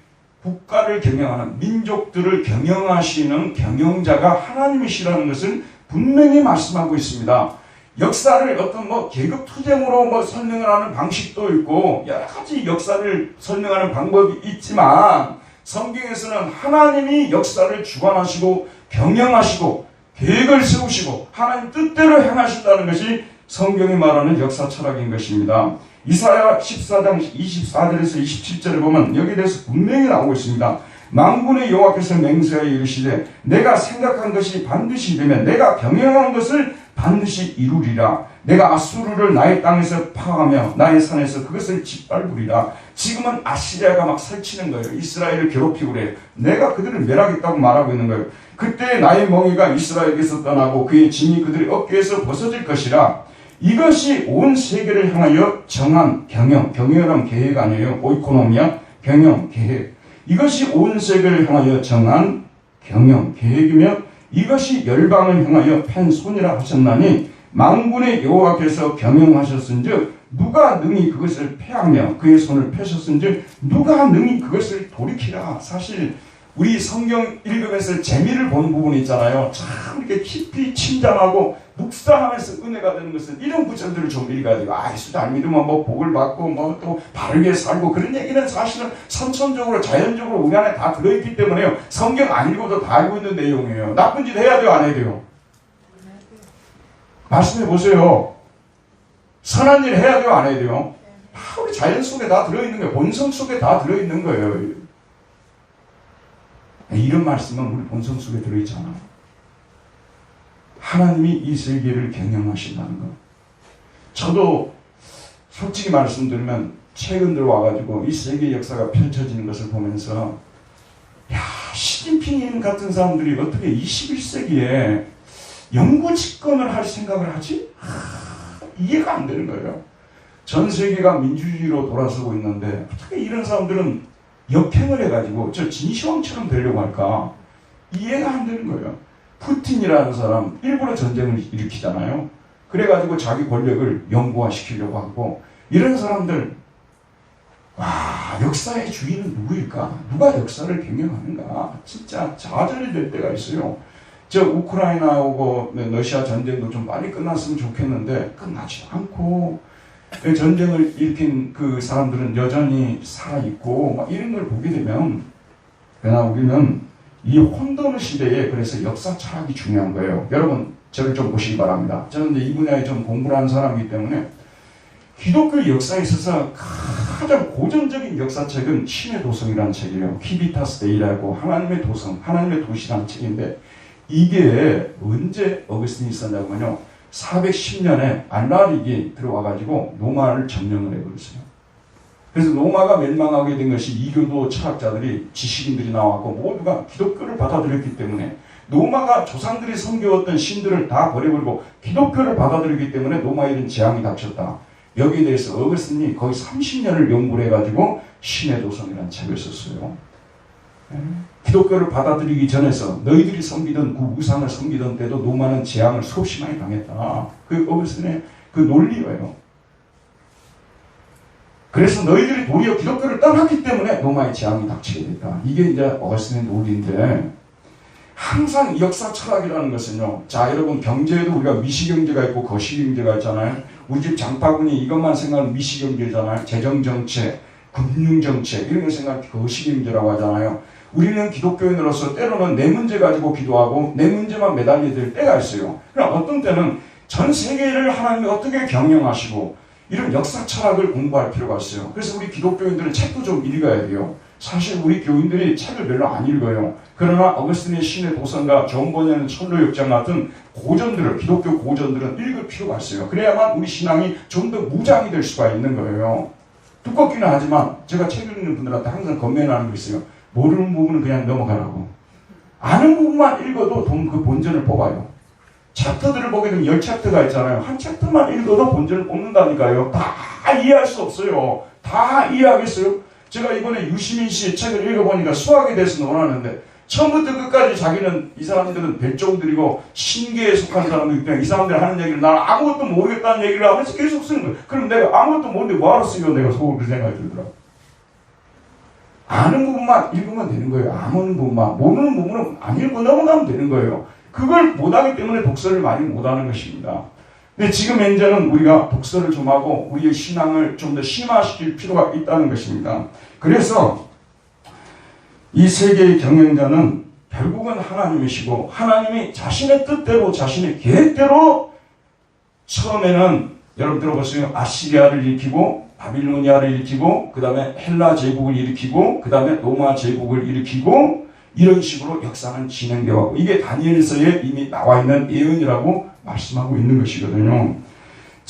국가를 경영하는, 민족들을 경영하시는 경영자가 하나님이시라는 것을 분명히 말씀하고 있습니다. 역사를 어떤 계급 투쟁으로 설명을 하는 방식도 있고 여러 가지 역사를 설명하는 방법이 있지만, 성경에서는 하나님이 역사를 주관하시고 경영하시고 계획을 세우시고 하나님 뜻대로 행하신다는 것이 성경이 말하는 역사 철학인 것입니다. 이사야 14장 24절에서 27절을 보면 여기에 대해서 분명히 나오고 있습니다. 만군의 여호와께서 맹세하여 이르시되 내가 생각한 것이 반드시 되면 내가 경영한 것을 반드시 이루리라. 내가 아수르를 나의 땅에서 파하며 나의 산에서 그것을 짓밟으리라. 지금은 아시리아가 막 설치는 거예요. 이스라엘을 괴롭히고 그래요. 내가 그들을 멸하겠다고 말하고 있는 거예요. 그때 나의 멍에가 이스라엘에게서 떠나고 그의 짐이 그들의 어깨에서 벗어질 것이라. 이것이 온 세계를 향하여 정한 경영, 경영이란 계획 아니에요. 오이코노미아, 경영, 계획. 이것이 온 세계를 향하여 정한 경영, 계획이며 이것이 열방을 향하여 펜 손이라 하셨나니 만군의 여호와께서 경영하셨은즉 누가 능히 그것을 패하며 그의 손을 펴셨은즉 누가 능히 그것을 돌이키라. 사실 우리 성경 읽으면서 재미를 보는 부분이 있잖아요. 참 이렇게 깊이 침잠하고 묵상하면서 은혜가 되는 것은 이런 구절들을 좀 읽어야 돼요. 예수 잘 믿으면 뭐 복을 받고 뭐 또 바르게 살고 그런 얘기는 사실은 선천적으로 자연적으로 우리 안에 다 들어있기 때문에요. 성경 안 읽어도 다 알고 있는 내용이에요. 나쁜 짓 해야 돼요, 안 해야 돼요? 말씀해 보세요. 선한 일 해야 돼요, 안 해야 돼요? 다 우리 자연 속에 다 들어있는 거예요. 본성 속에 다 들어있는 거예요. 이런 말씀은 우리 본성 속에 들어있잖아요. 하나님이 이 세계를 경영하신다는 것. 저도 솔직히 말씀드리면 최근 들어와가지고 이 세계 역사가 펼쳐지는 것을 보면서 시진핑 같은 사람들이 어떻게 21세기에 영구 집권을 할 생각을 하지? 이해가 안 되는 거예요. 전 세계가 민주주의로 돌아서고 있는데 어떻게 이런 사람들은 역행을 해가지고 저 진시황처럼 되려고 할까? 이해가 안 되는 거예요. 푸틴이라는 사람 일부러 전쟁을 일으키잖아요. 그래가지고 자기 권력을 영구화시키려고 하고 이런 사람들 역사의 주인은 누구일까? 누가 역사를 경영하는가? 진짜 좌절이 될 때가 있어요. 저 우크라이나하고 러시아 전쟁도 좀 빨리 끝났으면 좋겠는데 끝나지 않고 전쟁을 일으킨 그 사람들은 여전히 살아있고 막 이런 걸 보게 되면 그러나 우리는 이 혼돈 시대에 그래서 역사 철학이 중요한 거예요. 여러분 저를 좀 보시기 바랍니다. 저는 이 분야에 좀 공부를 한 사람이기 때문에 기독교 역사에 있어서 가장 고전적인 역사책은 신의 도성이라는 책이에요. 키비타스 데이라고 하나님의 도성, 하나님의 도시라는 책인데 이게 언제 어거스틴이 썼냐면요. 410년에 알라릭이 들어와가지고 로마를 점령을 해버렸어요. 그래서 로마가 멸망하게 된 것이 이교도 철학자들이 지식인들이 나왔고 모두가 기독교를 받아들였기 때문에 로마가 조상들이 섬겨왔던 신들을 다 버려버리고 기독교를 받아들였기 때문에 로마에 이런 재앙이 닥쳤다. 여기에 대해서 어거스틴이 거의 30년을 연구를 해가지고 신의 도성이라는 책을 썼어요. 기독교를 받아들이기 전에서 너희들이 섬기던 그 우상을 섬기던 때도 로마는 재앙을 수없이 많이 당했다. 그 어거스틴의 그 논리예요. 그래서 너희들이 도리어 기독교를 떠났기 때문에 로마의 재앙이 닥치게 됐다. 이게 이제 어거스틴의 논리인데 항상 역사 철학이라는 것은요. 자 여러분 경제에도 우리가 미시경제가 있고 거시경제가 있잖아요. 우리 집 장바구니 이것만 생각하면 미시경제잖아요. 재정정책, 금융정책 이런 걸 생각하면 거시경제라고 하잖아요. 우리는 기독교인으로서 때로는 내 문제 가지고 기도하고 내 문제만 매달리게 될 때가 있어요. 그러나 어떤 때는 전 세계를 하나님이 어떻게 경영하시고 이런 역사 철학을 공부할 필요가 있어요. 그래서 우리 기독교인들은 책도 좀 읽어야 돼요. 사실 우리 교인들이 책을 별로 안 읽어요. 그러나 어거스틴의 신의 도성과 존 버년의 철로역장 같은 고전들을 기독교 고전들은 읽을 필요가 있어요. 그래야만 우리 신앙이 좀 더 무장이 될 수가 있는 거예요. 두껍기는 하지만 제가 책 읽는 분들한테 항상 건면하는 거 있어요. 모르는 부분은 그냥 넘어가라고. 아는 부분만 읽어도 그 본전을 뽑아요. 챕터들을 보게 되면 10챕터가 있잖아요. 한 챕터만 읽어도 본전을 뽑는다니까요. 다 이해할 수 없어요. 다 이해하겠어요? 제가 이번에 유시민 씨의 책을 읽어보니까 수학에 대해서 논하는데 처음부터 끝까지 자기는 이 사람들은 별종들이고 신계에 속한 사람이기 때문에 이 사람들 하는 얘기를 나는 아무것도 모르겠다는 얘기를 하면서 계속 쓰는 거예요. 그럼 내가 아무것도 모르는데 뭐하러 쓰고 내가 속으로 그 생각이 들더라고요. 아는 부분만 읽으면 되는 거예요. 아는 부분만. 모르는 부분은 안 읽고 넘어가면 되는 거예요. 그걸 못하기 때문에 독서를 많이 못하는 것입니다. 근데 지금 현재는 우리가 독서를 좀 하고 우리의 신앙을 좀 더 심화시킬 필요가 있다는 것입니다. 그래서 이 세계의 경영자는 결국은 하나님이시고 하나님이 자신의 뜻대로 자신의 계획대로 처음에는 여러분 들어보세요. 아시리아를 일으키고 바빌로니아를 일으키고 그 다음에 헬라 제국을 일으키고 그 다음에 로마 제국을 일으키고 이런 식으로 역사는 진행되어 왔고 이게 다니엘서에 이미 나와 있는 예언이라고 말씀하고 있는 것이거든요.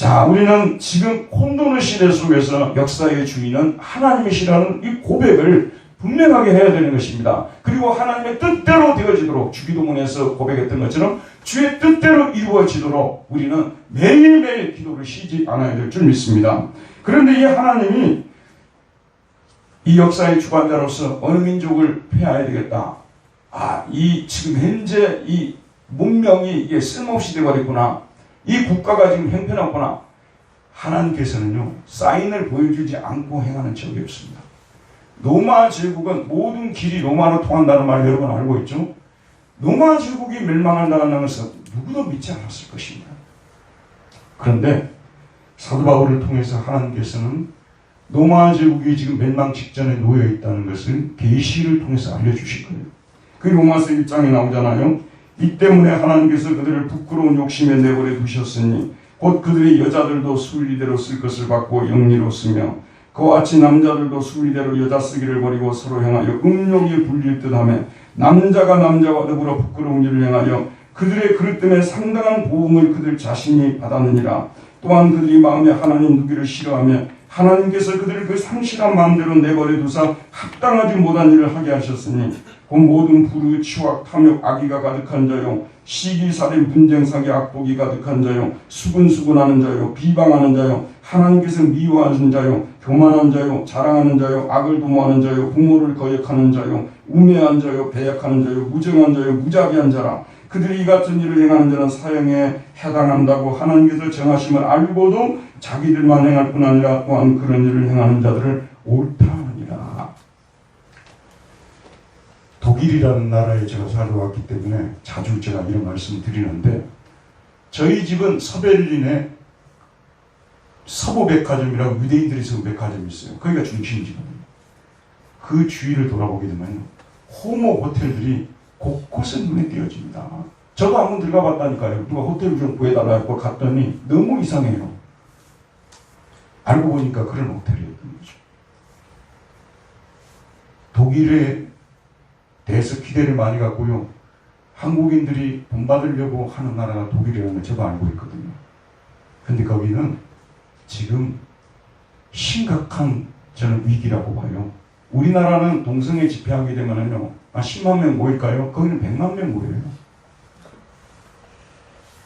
자, 우리는 지금 혼돈의 시대 속에서 역사의 주인은 하나님이시라는 이 고백을 분명하게 해야 되는 것입니다. 그리고 하나님의 뜻대로 되어지도록 주기도문에서 고백했던 것처럼 주의 뜻대로 이루어지도록 우리는 매일매일 기도를 쉬지 않아야 될 줄 믿습니다. 그런데 이 하나님이 이 역사의 주관자로서 어느 민족을 폐하해야 되겠다. 이 지금 현재 이 문명이 이게 쓸모없이 되어버렸구나. 이 국가가 지금 형편없구나. 하나님께서는요, 사인을 보여주지 않고 행하는 적이 없습니다. 로마 제국은 모든 길이 로마로 통한다는 말 여러분 알고 있죠? 로마 제국이 멸망한다는 것은 누구도 믿지 않았을 것입니다. 그런데 사도 바울을 통해서 하나님께서는 로마 제국이 지금 멸망 직전에 놓여 있다는 것을 계시를 통해서 알려주실 거예요. 그 로마서 1장에 나오잖아요. 이 때문에 하나님께서 그들을 부끄러운 욕심에 내버려 두셨으니 곧 그들의 여자들도 순리대로 쓸 것을 받고 영리로 쓰며 그와 같이 남자들도 순리대로 여자 쓰기를 버리고 서로 행하여 음욕이 불릴 듯하며 남자가 남자와 더불어 부끄러운 일을 행하여 그들의 그릇 때문에 상당한 보응을 그들 자신이 받았느니라. 또한 그들이 마음에 하나님 누기를 싫어하며 하나님께서 그들을 그 상실한 마음대로 내버려 두사 합당하지 못한 일을 하게 하셨으니 그 모든 불의, 추악, 탐욕, 악의가 가득한 자요 시기, 살인, 분쟁, 사기, 악독이 가득한 자요 수근수근하는 자요 비방하는 자요 하나님께서 미워하는 자요 교만한 자요 자랑하는 자요 악을 도모하는 자요 부모를 거역하는 자요 우매한 자요 배약하는 자요 무정한 자요 무자비한 자라. 그들이 이 같은 일을 행하는 자는 사형에 해당한다고 하나님께서 정하심을 알고도 자기들만 행할 뿐 아니라 또한 그런 일을 행하는 자들을 옳다 하느니라. 독일이라는 나라에 제가 살아왔기 때문에 자주 제가 이런 말씀을 드리는데, 저희 집은 서베를린에 서부백화점이라고 유대인들이 쓰는 백화점이 있어요. 거기가 중심지거든요. 그 주위를 돌아보게 되면 호모 호텔들이 곳곳에 눈에 띄어집니다. 저도 한번 들어가 봤다니까요. 누가 호텔을 좀 구해달라 했고 갔더니 너무 이상해요. 알고 보니까 그런 호텔이었던 거죠. 독일에 대해서 기대를 많이 갖고요. 한국인들이 본받으려고 하는 나라가 독일이라는 걸 저도 알고 있거든요. 근데 거기는 지금 심각한 저는 위기라고 봐요. 우리나라는 동성애 집회하게 되면은요, 10만 명 모일까요? 거기는 100만 명 모여요.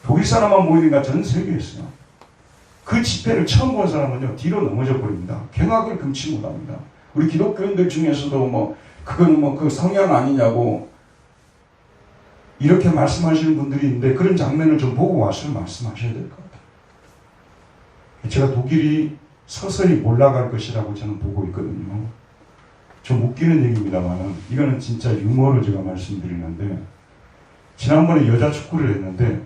독일 사람만 모이니까 전 세계에서요. 그 집회를 처음 본 사람은요, 뒤로 넘어져 버립니다. 경악을 금치 못합니다. 우리 기독교인들 중에서도 그건 그 성향 아니냐고 이렇게 말씀하시는 분들이 있는데, 그런 장면을 좀 보고 와서 말씀하셔야 될 것 같아요. 제가 독일이 서서히 올라갈 것이라고 저는 보고 있거든요. 좀 웃기는 얘기입니다만 이거는 진짜 유머로 제가 말씀드리는데, 지난번에 여자 축구를 했는데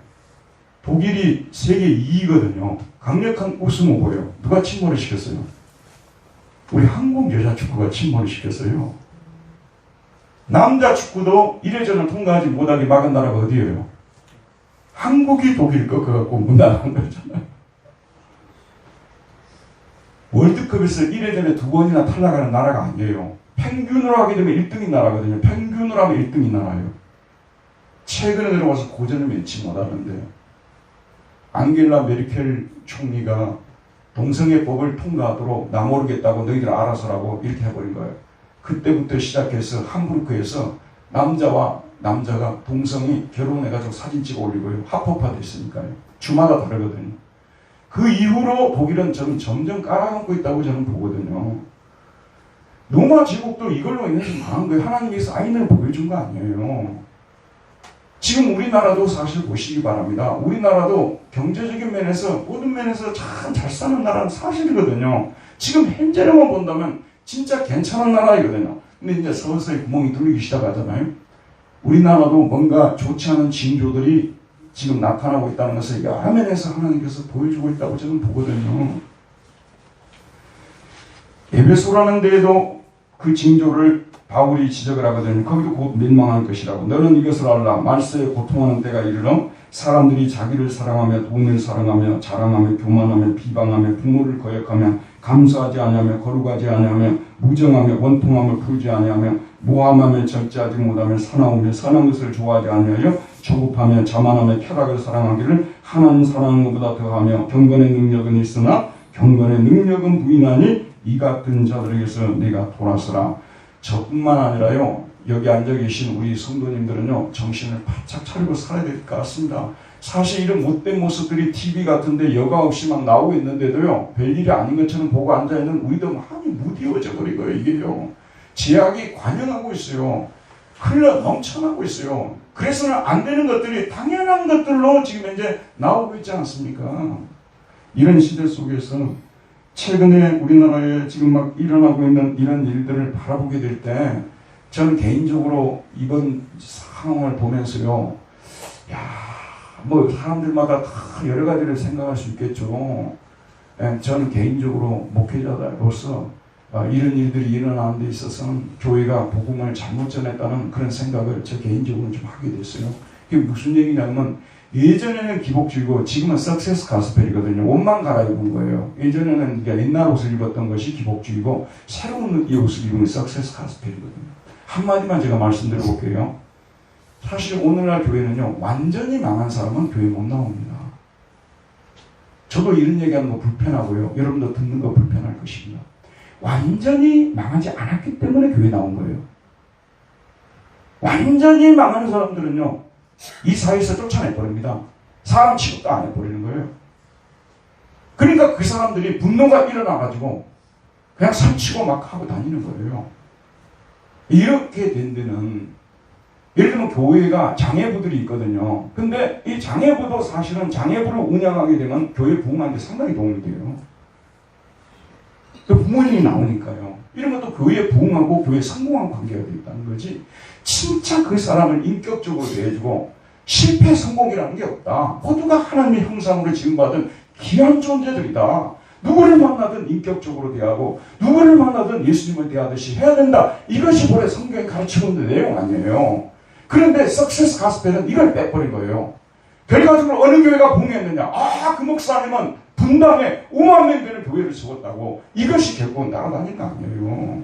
독일이 세계 2위거든요. 강력한 우승 후보예요. 누가 침몰을 시켰어요? 우리 한국 여자 축구가 침몰을 시켰어요. 남자 축구도 1회전을 통과하지 못하게 막은 나라가 어디예요? 한국이 독일 꺾어갖고 무난한 거잖아요. 월드컵에서 1회전에 2번이나 탈락하는 나라가 아니에요. 평균으로 하게 되면 1등인 나라거든요. 평균으로 하면 1등인 나라예요. 최근에 들어와서 고전을 맺지 못하는데, 앙겔라 메르켈 총리가 동성애법을 통과하도록 나 모르겠다고 너희들 알아서라고 이렇게 해버린 거예요. 그때부터 시작해서 함부르크에서 남자와 남자가 동성이 결혼해가지고 사진 찍어 올리고요. 합법화 됐으니까요. 주마다 다르거든요. 그 이후로 독일은 저는 점점 깔아앉고 있다고 저는 보거든요. 로마 제국도 이걸로 인해서 망한 거예요. 하나님이 사인을 보여준 거 아니에요. 지금 우리나라도 사실 보시기 바랍니다. 우리나라도 경제적인 면에서 모든 면에서 참 잘 사는 나라는 사실이거든요. 지금 현재로만 본다면 진짜 괜찮은 나라이거든요. 근데 이제 서서히 구멍이 뚫리기 시작하잖아요. 우리나라도 뭔가 좋지 않은 징조들이 지금 나타나고 있다는 것을 여러 면에서 하나님께서 보여주고 있다고 저는 보거든요. 에베소라는 데에도 그 징조를 바울이 지적을 하거든요. 거기도 곧 멸망할 것이라고. 너는 이것을 알라. 말세에 고통하는 때가 이르러 사람들이 자기를 사랑하며 돈을 사랑하며 자랑하며 교만하며 비방하며 부모를 거역하며 감사하지 아니하며 거룩하지 아니하며 무정하며 원통함을 풀지 아니하며 모함하며 절제하지 못하며 사나우며 선한 것을 좋아하지 아니하여 조급하며 자만하며 쾌락을 사랑하기를 하나님 사랑하는 것보다 더하며 경건의 능력은 있으나 경건의 능력은 부인하니 이 같은 자들에게서 네가 돌아서라. 저뿐만 아니라요, 여기 앉아 계신 우리 성도님들은요, 정신을 바짝 차리고 살아야 될 것 같습니다. 사실 이런 못된 모습들이 TV 같은데 여과 없이 막 나오고 있는데도요, 별일이 아닌 것처럼 보고 앉아있는 우리도 많이 무디워져 버리고요. 이게요, 제약이 관영하고 있어요. 흘러 넘쳐나고 있어요. 그래서는 안 되는 것들이 당연한 것들로 지금 이제 나오고 있지 않습니까? 이런 시대 속에서 최근에 우리나라에 지금 막 일어나고 있는 이런 일들을 바라보게 될 때 저는 개인적으로 이번 상황을 보면서요, 야, 뭐 사람들마다 다 여러 가지를 생각할 수 있겠죠. 저는 개인적으로 목회자로서 이런 일들이 일어나는 데 있어서는 교회가 복음을 잘못 전했다는 그런 생각을 저 개인적으로 좀 하게 됐어요. 이게 무슨 얘기냐면, 예전에는 기복주의고 지금은 석세스 가스펠이거든요. 옷만 갈아입은 거예요. 예전에는 옛날 옷을 입었던 것이 기복주의고 새로운 이 옷을 입은 것이 석세스 가스펠이거든요. 한마디만 제가 말씀드려볼게요. 사실 오늘날 교회는요, 완전히 망한 사람은 교회 못 나옵니다. 저도 이런 얘기하는 거 불편하고요. 여러분도 듣는 거 불편할 것입니다. 완전히 망하지 않았기 때문에 교회 나온 거예요. 완전히 망하는 사람들은요, 이 사회에서 쫓아내버립니다. 사람 취급도 안 해버리는 거예요. 그러니까 그 사람들이 분노가 일어나가지고 그냥 설치고 막 하고 다니는 거예요. 이렇게 된 데는, 예를 들면 교회가 장애부들이 있거든요. 근데 이 장애부도 사실은 장애부를 운영하게 되면 교회 부흥하는데 상당히 도움이 돼요. 또 부모님이 나오니까요. 이런 것도 교회 부흥하고 교회 성공한 관계가 되겠다는 거지. 진짜 그 사람을 인격적으로 대해주고 실패 성공이라는 게 없다. 모두가 하나님의 형상으로 지음받은 귀한 존재들이다. 누구를 만나든 인격적으로 대하고 누구를 만나든 예수님을 대하듯이 해야 된다. 이것이 원래 성경에 가르치고 있는 내용 아니에요. 그런데 석세스 가스펠은 이걸 빼버린 거예요. 결과적으로 어느 교회가 부흥했느냐. 그 목사님은 분당에 5만 명 되는 교회를 세웠다고. 이것이 결국은 따라다니는 거 아니에요.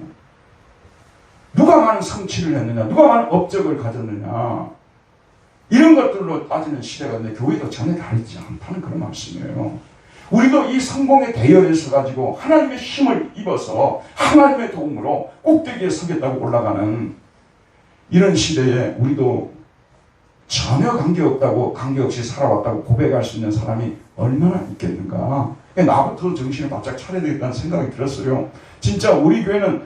누가 많은 성취를 했느냐, 누가 많은 업적을 가졌느냐, 이런 것들로 따지는 시대가 있는데 교회도 전혀 다르지 않다는 그런 말씀이에요. 우리도 이 성공의 대열에 서가지고 하나님의 힘을 입어서 하나님의 도움으로 꼭대기에 서겠다고 올라가는 이런 시대에 우리도 전혀 관계없다고, 관계없이 살아왔다고 고백할 수 있는 사람이 얼마나 있겠는가. 나부터 정신을 바짝 차려야 되겠다는 생각이 들었어요. 진짜 우리 교회는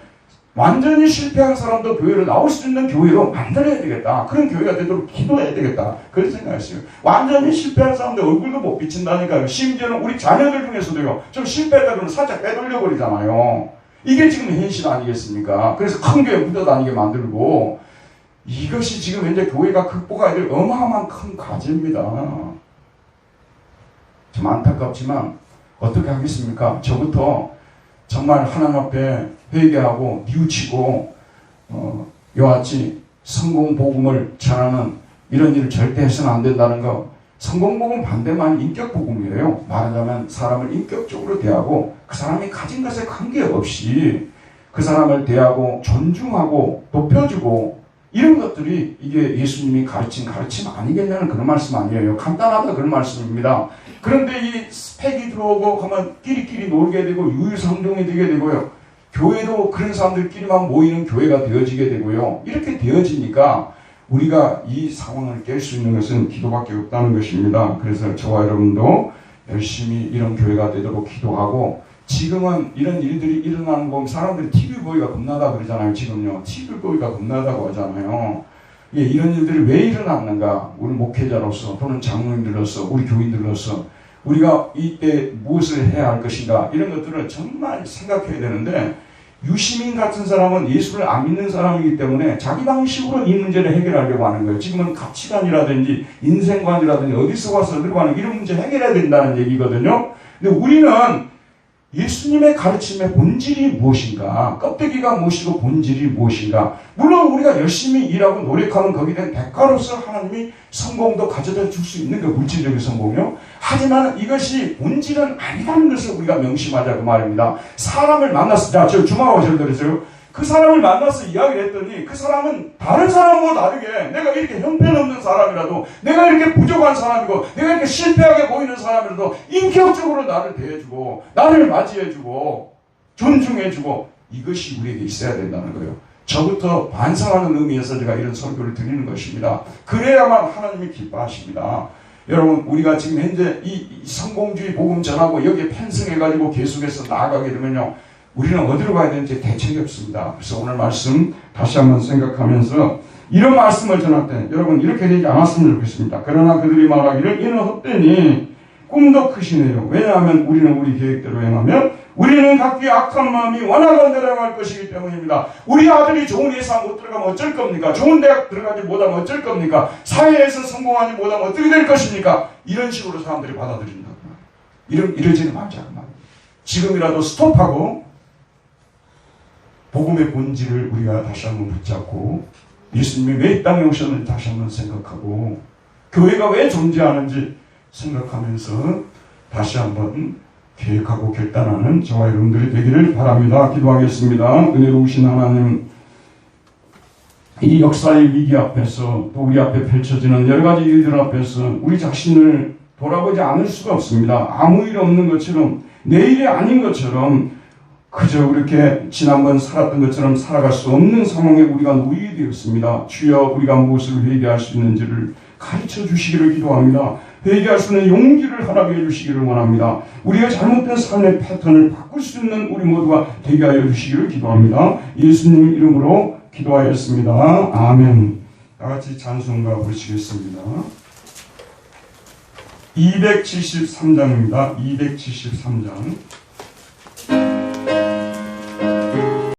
완전히 실패한 사람도 교회로 나올 수 있는 교회로 만들어야 되겠다. 그런 교회가 되도록 기도해야 되겠다. 그런 생각했어요. 완전히 실패한 사람들 얼굴도 못 비친다니까요. 심지어는 우리 자녀들 중에서도요, 좀 실패했다 그러면 살짝 빼돌려 버리잖아요. 이게 지금 현실 아니겠습니까? 그래서 큰 교회 묻어다니게 만들고, 이것이 지금 현재 교회가 극복해야 될 어마어마한 큰 과제입니다. 좀 안타깝지만 어떻게 하겠습니까? 저부터 정말 하나님 앞에 회개하고 뉘우치고 여하치 성공복음을 전하는 이런 일을 절대 해서는 안 된다는 거. 성공복음 반대만 인격복음이에요. 말하자면 사람을 인격적으로 대하고 그 사람이 가진 것에 관계없이 그 사람을 대하고 존중하고 높여주고, 이런 것들이 이게 예수님이 가르침 아니겠냐는 그런 말씀 아니에요. 간단하다 그런 말씀입니다. 그런데 이 스펙이 들어오고 하면 끼리끼리 놀게 되고 유유상종이 되게 되고요. 교회도 그런 사람들끼리만 모이는 교회가 되어지게 되고요. 이렇게 되어지니까 우리가 이 상황을 깰 수 있는 것은 기도밖에 없다는 것입니다. 그래서 저와 여러분도 열심히 이런 교회가 되도록 기도하고, 지금은 이런 일들이 일어나는 거 보면 사람들이 TV 보기가 겁나다 그러잖아요. 지금요. TV 보기가 겁나다고 하잖아요. 예, 이런 일들이 왜 일어났는가? 우리 목회자로서 또는 장로님들로서 우리 교인들로서 우리가 이때 무엇을 해야 할 것인가? 이런 것들을 정말 생각해야 되는데, 유시민 같은 사람은 예수를 안 믿는 사람이기 때문에 자기 방식으로 이 문제를 해결하려고 하는 거예요. 지금은 가치관이라든지 인생관이라든지 어디서 와서 어디로 가는 이런 문제 해결해야 된다는 얘기거든요. 근데 우리는 예수님의 가르침의 본질이 무엇인가? 껍데기가 무엇이고 본질이 무엇인가? 물론 우리가 열심히 일하고 노력하면 거기에 대한 대가로서 하나님이 성공도 가져다 줄 수 있는 그 물질적인 성공이요. 하지만 이것이 본질은 아니라는 것을 우리가 명심하자 그 말입니다. 사람을 만났을 때, 저 주마와 절 들으세요. 그 사람을 만나서 이야기를 했더니 그 사람은 다른 사람과 다르게 내가 이렇게 형편없는 사람이라도, 내가 이렇게 부족한 사람이고, 내가 이렇게 실패하게 보이는 사람이라도 인격적으로 나를 대해주고, 나를 맞이해주고, 존중해주고, 이것이 우리에게 있어야 된다는 거예요. 저부터 반성하는 의미에서 제가 이런 설교를 드리는 것입니다. 그래야만 하나님이 기뻐하십니다. 여러분, 우리가 지금 현재 이 성공주의 복음 전하고 여기에 편승해가지고 계속해서 나아가게 되면요, 우리는 어디로 가야 되는지 대책이 없습니다. 그래서 오늘 말씀 다시 한번 생각하면서 이런 말씀을 전할 때 여러분 이렇게 되지 않았으면 좋겠습니다. 그러나 그들이 말하기를 이는 헛되니 꿈도 크시네요. 왜냐하면 우리는 우리 계획대로 행하면 우리는 각기 악한 마음이 원하던 대로 행할 것이기 때문입니다. 우리 아들이 좋은 회사 못 들어가면 어쩔 겁니까? 좋은 대학 들어가지 못하면 어쩔 겁니까? 사회에서 성공하지 못하면 어떻게 될 것입니까? 이런 식으로 사람들이 받아들인다고 말이에요. 이러지는 말자고 말이에요. 지금이라도 스톱하고 복음의 본질을 우리가 다시 한번 붙잡고, 예수님이 왜 이 땅에 오셨는지 다시 한번 생각하고, 교회가 왜 존재하는지 생각하면서 다시 한번 계획하고 결단하는 저와 여러분들이 되기를 바랍니다. 기도하겠습니다. 은혜로우신 하나님, 이 역사의 위기 앞에서 또 우리 앞에 펼쳐지는 여러 가지 일들 앞에서 우리 자신을 돌아보지 않을 수가 없습니다. 아무 일 없는 것처럼, 내일이 아닌 것처럼, 그저 그렇게 지난번 살았던 것처럼 살아갈 수 없는 상황에 우리가 놓이게 되었습니다. 주여, 우리가 무엇을 회개할 수 있는지를 가르쳐 주시기를 기도합니다. 회개할 수 있는 용기를 허락해 주시기를 원합니다. 우리가 잘못된 삶의 패턴을 바꿀 수 있는 우리 모두가 되게 하여 주시기를 기도합니다. 예수님 이름으로 기도하였습니다. 아멘. 다같이 찬송가 부르시겠습니다. 273장입니다. 273장.